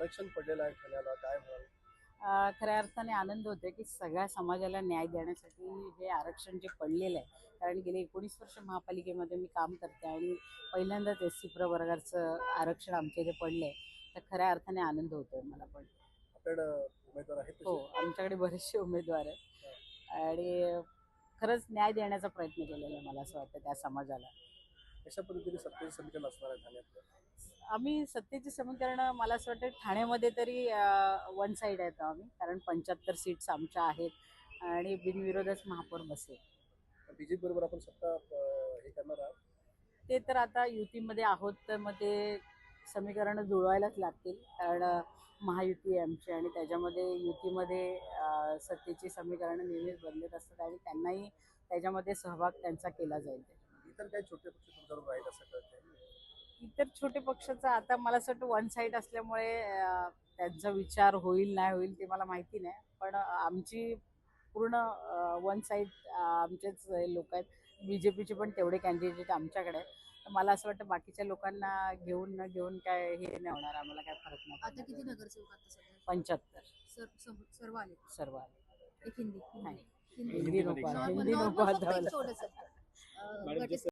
आरक्षण पडलेलं आहे ठाण्याला, काय म्हणाल? खऱ्या अर्थाने आनंद होतोय की सगळ्या समाजाला न्याय देण्यासाठी हे आरक्षण जे पडलेलं आहे. कारण गेले 19 वर्ष महापालिकेमध्ये मी काम करते आणि पहिल्यांदाच SC प्रवर्गाचं आरक्षण आमच्या इथे पडलं आहे. तर खऱ्या अर्थाने आनंद होतोय मला पण. आपल्याकडं उमेदवार आहेत हो, तसे? आमच्याकडे बरेचसे उमेदवार आहेत आणि खरंच न्याय देण्याचा प्रयत्न केलेला आहे मला असं वाटतं त्या समाजाला. कशा पद्धतीने सत्तेचं समीकरण असणार आहे ठाण्यातलं? आम्ही सत्तेची समीकरण मला असं वाटतं ठाण्यामध्ये तरी वन साईड आहेत आम्ही, कारण 75 सीट्स आमच्या आहेत आणि बिनविरोधच महापौर बसेल. बीजेपी बरोबर आपण सत्ता हे करणार आहात? ते तर आता युतीमध्ये आहोत तर मग ते समीकरणं जुळवायलाच लागतील, कारण महायुती आहे आमची आणि त्याच्यामध्ये युतीमध्ये सत्तेची समीकरणं नेहमीच बदलत असतात आणि त्यांनाही त्याच्यामध्ये सहभाग त्यांचा केला जाईल. इतर काही छोटे पक्ष तुमच्याबरोबर आहेत असं कळतंय? इतर छोटे पक्षाचं आता मला असं वाटतं वन साईड असल्यामुळे त्यांचा विचार होईल नाही होईल ते मला माहिती नाही, पण आमची पूर्ण वन साईड आमचेच लोक आहेत. BJPचे पण तेवढे कॅन्डिडेट आमच्याकडे आहेत. तर मला असं वाटतं बाकीच्या लोकांना घेऊन न घेऊन काय हे नाही होणार, आम्हाला काय फरक नाही आता पडणार. किती नगरसेवक आता सध्या? 75 सर्व आले? सर्व आले. एक हिंदी नाही, हिंदी हिंदी नको नॉर्मल हिंदी नको नॉर्मल फक्त आता एक मला. थोडंसं.